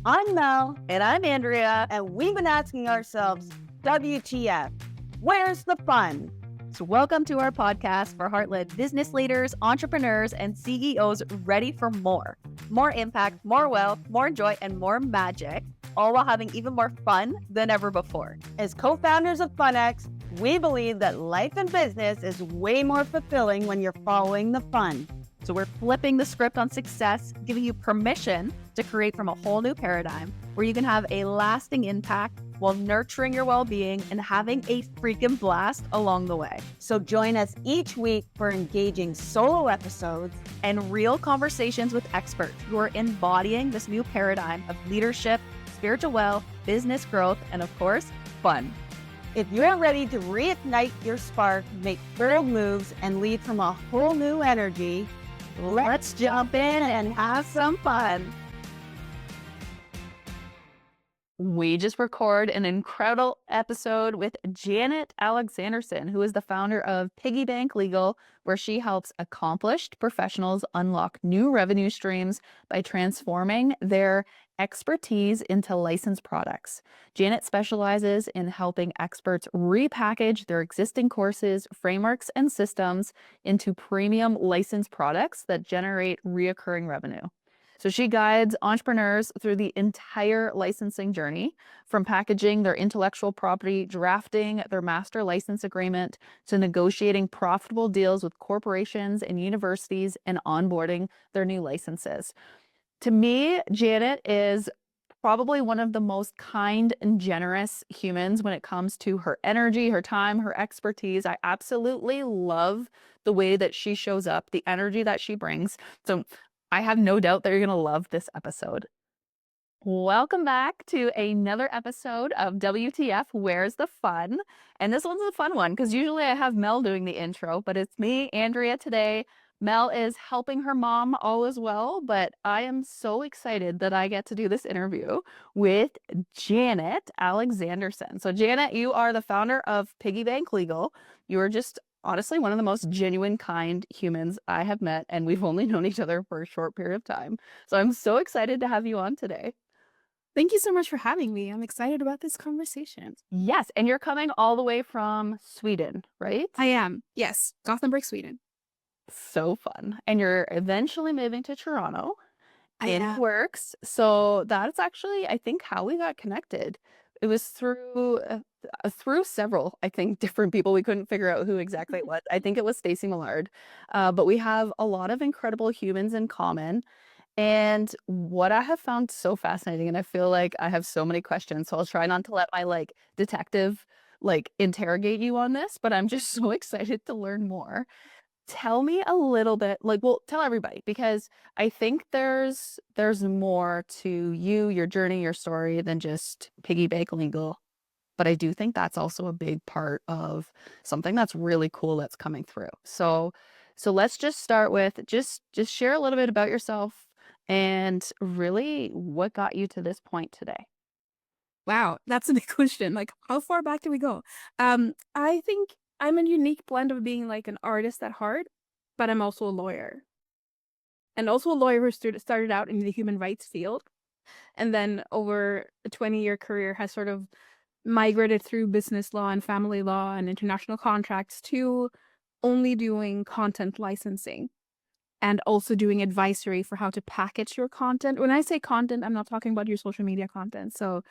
I'm Mel, And I'm Andrea. and we've been asking ourselves, WTF? Where's the fun? So, welcome to our podcast for heart-led business leaders, entrepreneurs, and CEOs ready for more. More impact, more wealth, more joy, and more magic, all while having even more fun than ever before. As co-founders of FunX, we believe that life and business is way more fulfilling when you're following the fun. So we're flipping the script on success, giving you permission to create from a whole new paradigm where you can have a lasting impact while nurturing your well-being and having a freaking blast along the way. So join us each week for engaging solo episodes and real conversations with experts who are embodying this new paradigm of leadership, spiritual wealth, business growth, and of course, fun. If you're ready to reignite your spark, make bold moves, and lead from a whole new energy, let's jump in and have some fun. We just recorded an incredible episode with Janet Alexandersson, who is the founder of Piggy Bank Legal, where she helps accomplished professionals unlock new revenue streams by transforming their expertise into licensed products. Janet specializes in helping experts repackage their existing courses, frameworks, and systems into premium licensed products that generate reoccurring revenue. So she guides entrepreneurs through the entire licensing journey, from packaging their intellectual property, drafting their master license agreement, to negotiating profitable deals with corporations and universities and onboarding their new licenses. To me, Janet is probably one of the most kind and generous humans when it comes to her energy, her time, her expertise. I absolutely love the way that she shows up, the energy that she brings. So I have no doubt that you're going to love this episode. Welcome back to another episode of WTF, Where's the Fun? And this one's a fun one because usually I have Mel doing the intro, but it's me, Andrea, today. Mel is helping her mom all as well, but I am so excited that I get to do this interview with Janet Alexandersson. So Janet, you are the founder of Piggy Bank Legal. You are just honestly one of the most genuine, kind humans I have met, and we've only known each other for a short period of time. So I'm so excited to have you on today. Thank you so much for having me. I'm excited about this conversation. Yes, and you're coming all the way from Sweden, right? I am. Yes, Gothenburg, Sweden. So fun. And you're eventually moving to Toronto. am. Works. So that's actually, I think, how we got connected. It was through several, I think, different people. We couldn't figure out who exactly it was. I think it was Stacey Millard. But we have a lot of incredible humans in common. And what I have found so fascinating, and I feel like I have so many questions, so I'll try not to let my detective interrogate you on this, but I'm just so excited to learn more. Tell me a little bit, well, tell everybody, because I think there's more to you, your journey, your story than just Piggy Bank Legal. But I do think that's also a big part of something that's really cool that's coming through. So let's just start with just share a little bit about yourself and really what got you to this point today. Wow, that's a big question. How far back do we go? I think I'm a unique blend of being an artist at heart, but I'm also a lawyer. And also a lawyer who started out in the human rights field. And then over a 20-year career has sort of migrated through business law and family law and international contracts to only doing content licensing and also doing advisory for how to package your content. When I say content, I'm not talking about your social media content. So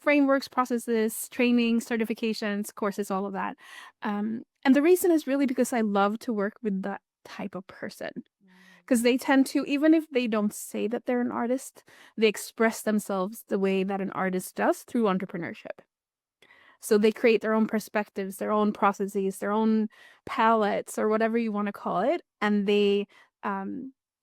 frameworks, processes, training, certifications, courses, all of that. And the reason is really because I love to work with that type of person. Because they tend to, even if they don't say that they're an artist, they express themselves the way that an artist does through entrepreneurship. So they create their own perspectives, their own processes, their own palettes, or whatever you want to call it. And they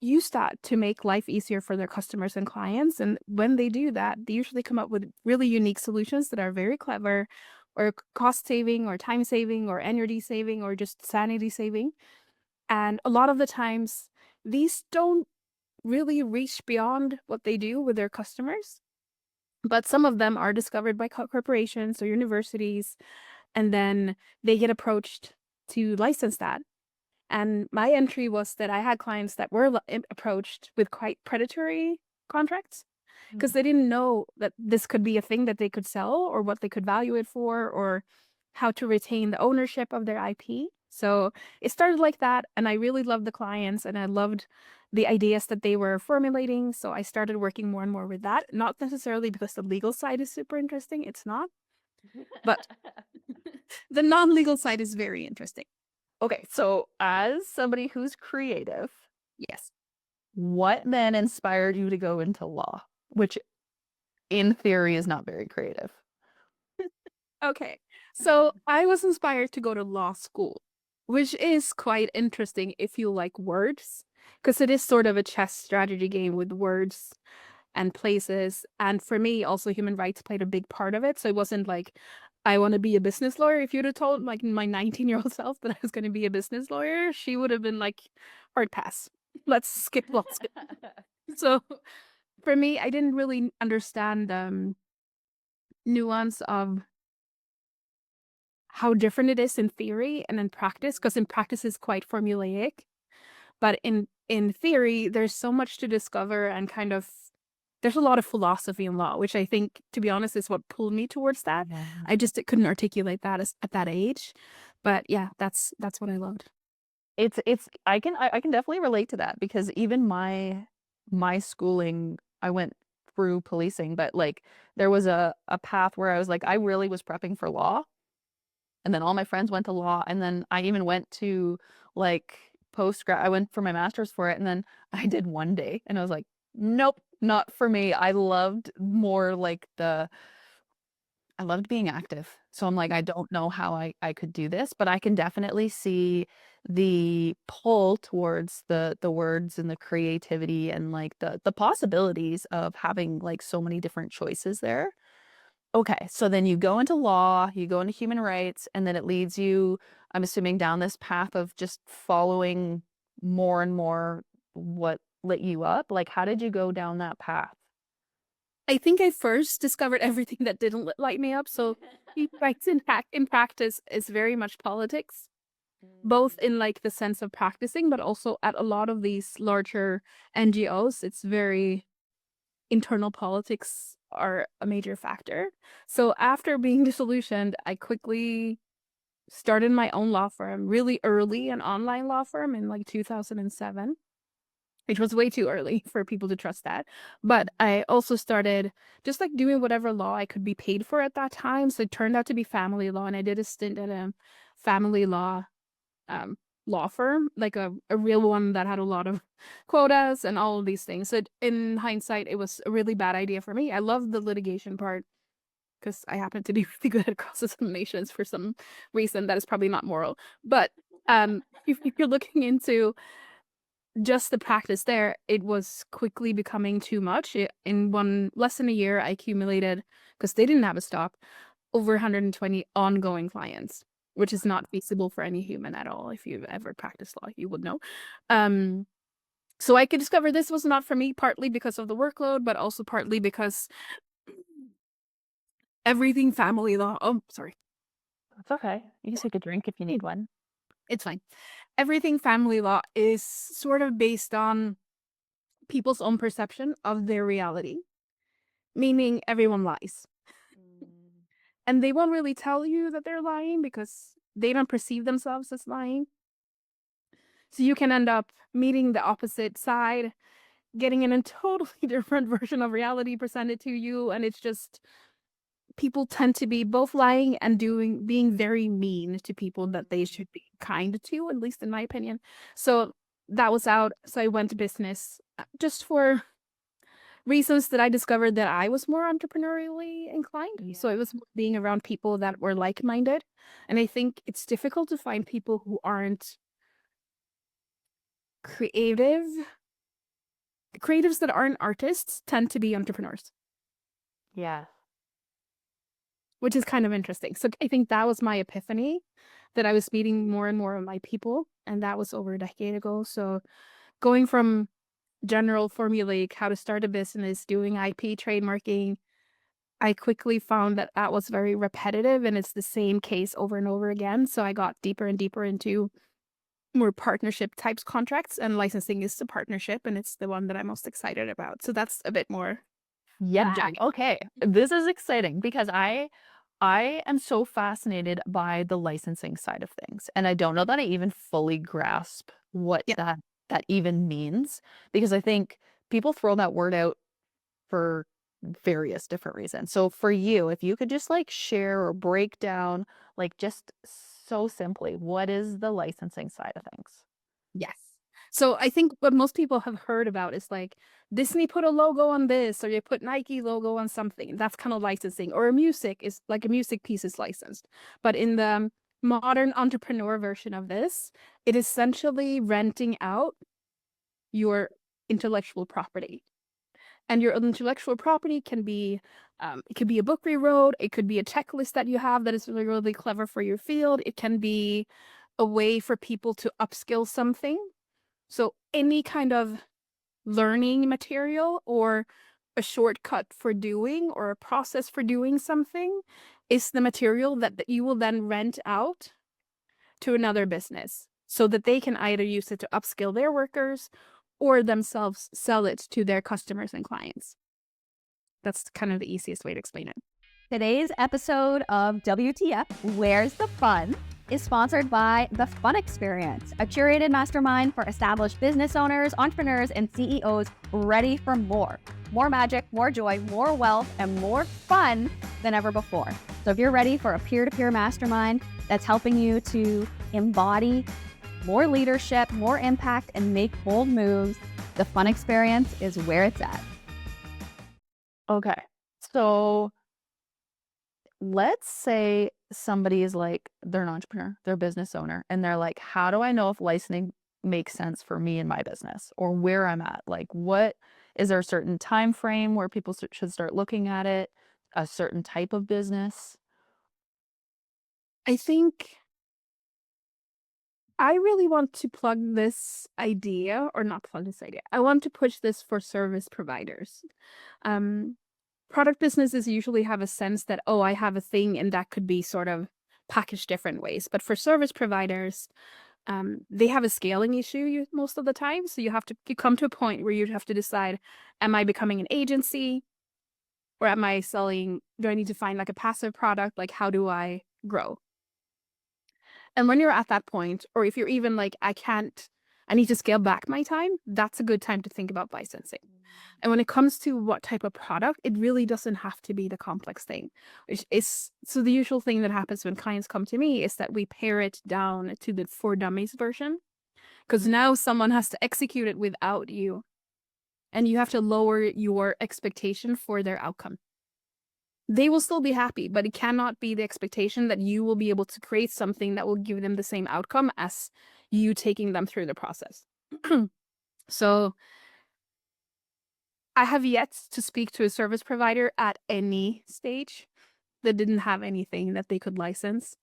use that to make life easier for their customers and clients. And when they do that, they usually come up with really unique solutions that are very clever, or cost saving, or time saving, or energy saving, or just sanity saving. And a lot of the times, these don't really reach beyond what they do with their customers. But some of them are discovered by corporations or universities, and then they get approached to license that. And my entry was that I had clients that were approached with quite predatory contracts. because they didn't know that this could be a thing that they could sell or what they could value it for or how to retain the ownership of their IP. So it started like that, and I really loved the clients and I loved the ideas that they were formulating. So I started working more and more with that, not necessarily because the legal side is super interesting. It's not, but the non-legal side is very interesting. Okay, so as somebody who's creative, Yes. what then inspired you to go into law, which in theory is not very creative? Okay. So I was inspired to go to law school, which is quite interesting if you like words, because it is sort of a chess strategy game with words and places. And for me, also human rights played a big part of it. So it wasn't like I want to be a business lawyer. If you'd have told like my 19-year-old self that I was going to be a business lawyer, she would have been like, hard pass. Let's skip law school. So for me, I didn't really understand nuance of how different it is in theory and in practice, because in practice it's quite formulaic, but in theory there's so much to discover and kind of there's a lot of philosophy in law, which I think, to be honest, is what pulled me towards that. Yeah. I just couldn't articulate that at that age, but yeah, that's what I loved. It's I can definitely relate to that, because even my schooling, I went through policing, but like there was a path where I was like, I really was prepping for law, and then all my friends went to law, and then I even went to like I went for my master's for it, and then I did one day and I was like, nope, not for me. I loved more like I loved being active. So I'm like, I don't know how I could do this, but I can definitely see the pull towards the words and the creativity and like the possibilities of having like so many different choices there. Okay, so then you go into law, you go into human rights, and then it leads you, I'm assuming, down this path of just following more and more what lit you up. Like, how did you go down that path? I think I first discovered everything that didn't light me up. So human rights in practice is very much politics, both in like the sense of practicing, but also at a lot of these larger NGOs, it's very internal politics are a major factor. So after being disillusioned, I quickly started my own law firm really early, an online law firm in like 2007, which was way too early for people to trust that. But I also started just like doing whatever law I could be paid for at that time. So it turned out to be family law, and I did a stint at a family um, law firm, like a real one that had a lot of quotas and all of these things. So in hindsight, it was a really bad idea for me. I love the litigation part because I happen to be really good at cross-examinations for some reason that is probably not moral. But if you're looking into just the practice there, it was quickly becoming too much. In less than a year, I accumulated, because they didn't have a stock, over 120 ongoing clients, which is not feasible for any human at all. If you've ever practiced law, you would know. So I could discover this was not for me, partly because of the workload, but also partly because everything family law. Oh, sorry. It's okay. You can take a drink if you need one. It's fine. Everything family law is sort of based on people's own perception of their reality, meaning everyone lies. And they won't really tell you that they're lying because they don't perceive themselves as lying. So you can end up meeting the opposite side, getting in a totally different version of reality presented to you. And it's just people tend to be both lying and being very mean to people that they should be kind to, at least in my opinion. So that was out. So I went to business just for reasons that I discovered that I was more entrepreneurially inclined. Yeah. So it was being around people that were like-minded. And I think it's difficult to find people who aren't creative. Creatives that aren't artists tend to be entrepreneurs, Yeah. which is kind of interesting. So I think that was my epiphany, that I was meeting more and more of my people. And that was over a decade ago. So going from general formulaic, how to start a business, doing IP trademarking, I quickly found that that was very repetitive and it's the same case over and over again. So I got deeper and deeper into more partnership types contracts, and licensing is the partnership, and it's the one that I'm most excited about. So that's a bit more Yeah. Jack. Okay. This is exciting because I am so fascinated by the licensing side of things. And I don't know that I even fully grasp what Yeah. that even means, because I think people throw that word out for various different reasons. So for you, if you could just like share or break down, like just so simply, what is the licensing side of things? Yes. So I think what most people have heard about is like Disney put a logo on this, or you put Nike logo on something. That's kind of licensing. Or a music is like a music piece is licensed. But in the modern entrepreneur version of this, it is essentially renting out your intellectual property. And your intellectual property can be, it could be a book you wrote, it could be a checklist that you have that is really, really clever for your field. It can be a way for people to upskill something. So any kind of learning material or a shortcut for doing or a process for doing something is the material that you will then rent out to another business so that they can either use it to upskill their workers or themselves sell it to their customers and clients. That's kind of the easiest way to explain it. Today's episode of WTF, Where's the Fun, is sponsored by The Fun Experience, a curated mastermind for established business owners, entrepreneurs, and CEOs ready for more. More magic, more joy, more wealth, and more fun than ever before. So if you're ready for a peer-to-peer mastermind that's helping you to embody more leadership, more impact, and make bold moves, The Fun Experience is where it's at. Okay. So let's say somebody is like, they're an entrepreneur, they're a business owner, and they're like, how do I know if licensing makes sense for me and my business, or where I'm at? Like, what is there a certain time frame where people should start looking at it, a certain type of business? I think I really want to plug this idea, or not plug this idea. I want to push this for service providers. Um, Product businesses usually have a sense that, oh, I have a thing and that could be sort of packaged different ways. But for service providers, they have a scaling issue most of the time. So you come to a point where you have to decide, am I becoming an agency, or am I selling, do I need to find like a passive product? Like, how do I grow? And when you're at that point, or if you're even like, I need to scale back my time, that's a good time to think about licensing. And when it comes to what type of product, it really doesn't have to be the complex thing. Which is, so the usual thing that happens when clients come to me is that we pare it down to the for dummies version. Because now someone has to execute it without you. And you have to lower your expectation for their outcome. They will still be happy, but it cannot be the expectation that you will be able to create something that will give them the same outcome as you taking them through the process. So I have yet to speak to a service provider at any stage that didn't have anything that they could license.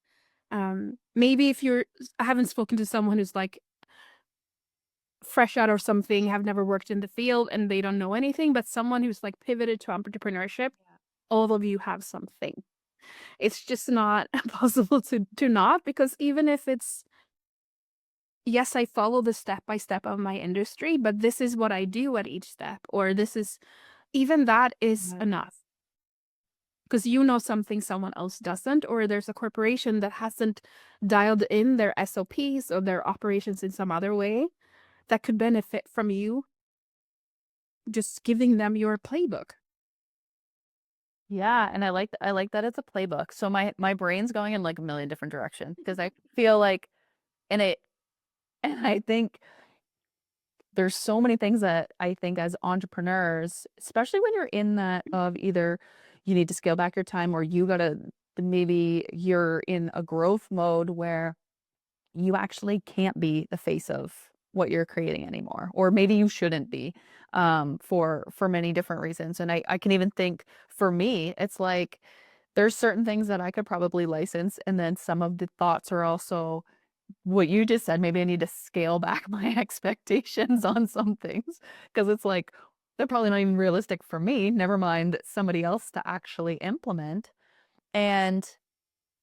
Maybe I haven't spoken to someone who's like fresh out or something, have never worked in the field and they don't know anything, but someone who's like pivoted to entrepreneurship, all of you have something. It's just not possible to not, because even if it's, yes, I follow the step by step of my industry, but this is what I do at each step, or even that is enough. Because you know something someone else doesn't, or there's a corporation that hasn't dialed in their SOPs or their operations in some other way that could benefit from you just giving them your playbook. Yeah, and I like that it's a playbook. So my brain's going in like a million different directions, because I feel like, and I think there's so many things that I think as entrepreneurs, especially when you're in that of either you need to scale back your time, or maybe you're in a growth mode where you actually can't be the face of what you're creating anymore, or maybe you shouldn't be, for many different reasons. And I can even think, for me, it's like there's certain things that I could probably license, and then some of the thoughts are also what you just said. Maybe I need to scale back my expectations on some things, because it's like they're probably not even realistic for me, never mind somebody else to actually implement. And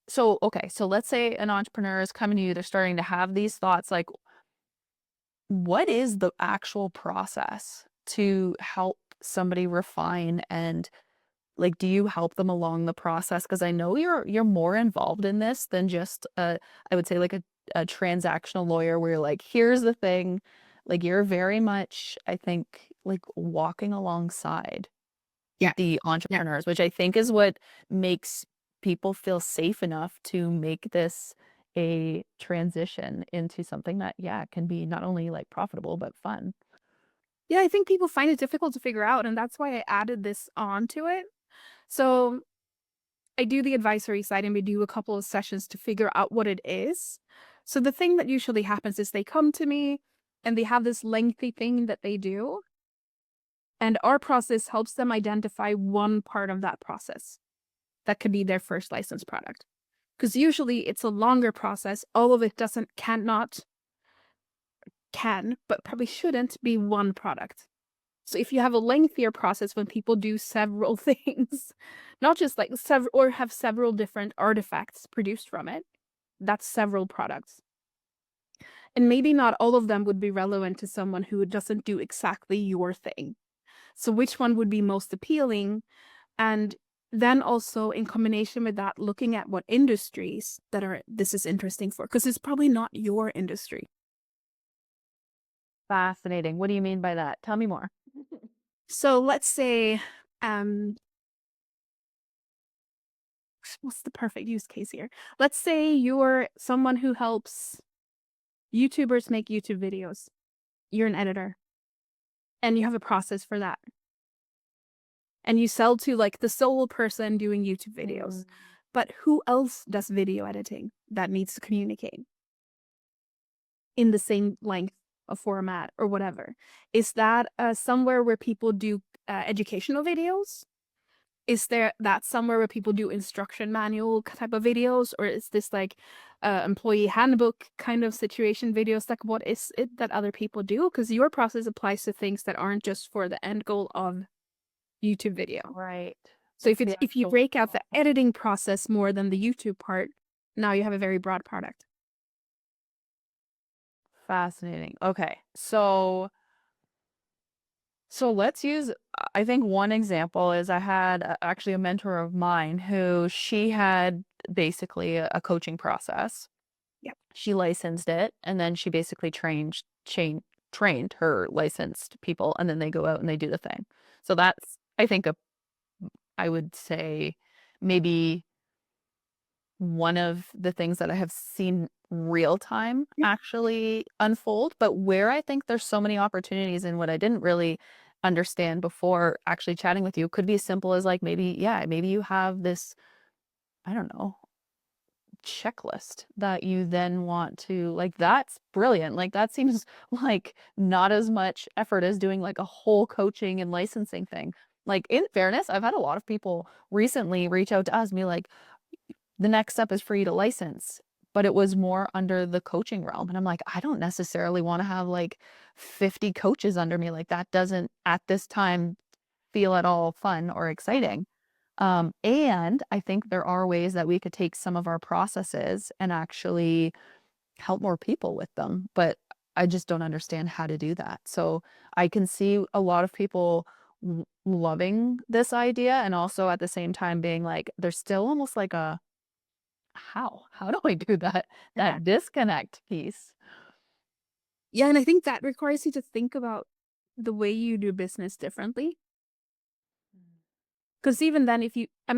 so, okay, so let's say an entrepreneur is coming to you, they're starting to have these thoughts, like, what is the actual process to help somebody refine and like, do you help them along the process? Because I know you're more involved in this than just I would say like a transactional lawyer where you're like, here's the thing. Like you're very much, I think, like walking alongside Yeah. the entrepreneurs, which I think is what makes people feel safe enough to make this a transition into something that, yeah, can be not only like profitable but fun. Yeah, I think people find it difficult to figure out, and that's why I added this onto it. So I do the advisory side and we do a couple of sessions to figure out what it is. So the thing that usually happens is they come to me and they have this lengthy thing that they do, and our process helps them identify one part of that process that could be their first licensed product. Because usually it's a longer process. All of it can, but probably shouldn't be one product. So if you have a lengthier process when people do several things, not just like several or have several different artifacts produced from it, that's several products. And maybe not all of them would be relevant to someone who doesn't do exactly your thing. So which one would be most appealing? And then also in combination with that, looking at what industries this is interesting for, because it's probably not your industry. Fascinating. What do you mean by that? Tell me more. So let's say, what's the perfect use case here? Let's say you're someone who helps YouTubers make YouTube videos. You're an editor and you have a process for that. And you sell to like the sole person doing YouTube videos. But who else does video editing that needs to communicate in the same length of format or whatever? Is that somewhere where people do educational videos? Is that somewhere where people do instruction manual type of videos? Or is this like employee handbook kind of situation videos? Like what is it that other people do? Because your process applies to things that aren't just for the end goal of YouTube video. Right. So It's if you break out the editing process more than the YouTube part, now you have a very broad product. Fascinating. Okay. So let's use, I think one example is I had actually a mentor of mine who she had basically a coaching process. Yep. She licensed it and then she basically trained her licensed people and then they go out and they do the thing. So that's, I think, I would say maybe one of the things that I have seen real time Yeah. actually unfold, but where I think there's so many opportunities and what I didn't really understand before actually chatting with you could be as simple as like maybe, yeah, maybe you have this, I don't know, checklist that you then want to like that's brilliant. Like that seems like not as much effort as doing like a whole coaching and licensing thing. Like in fairness, I've had a lot of people recently reach out to us and be like, the next step is for you to license. But it was more under the coaching realm. And I'm like, I don't necessarily want to have like 50 coaches under me. Like that doesn't at this time feel at all fun or exciting. And I think there are ways that we could take some of our processes and actually help more people with them. But I just don't understand how to do that. So I can see a lot of people loving this idea and also at the same time being like, there's still almost like a how do I do that disconnect piece? Yeah, and I think that requires you to think about the way you do business differently. Because even then, if you,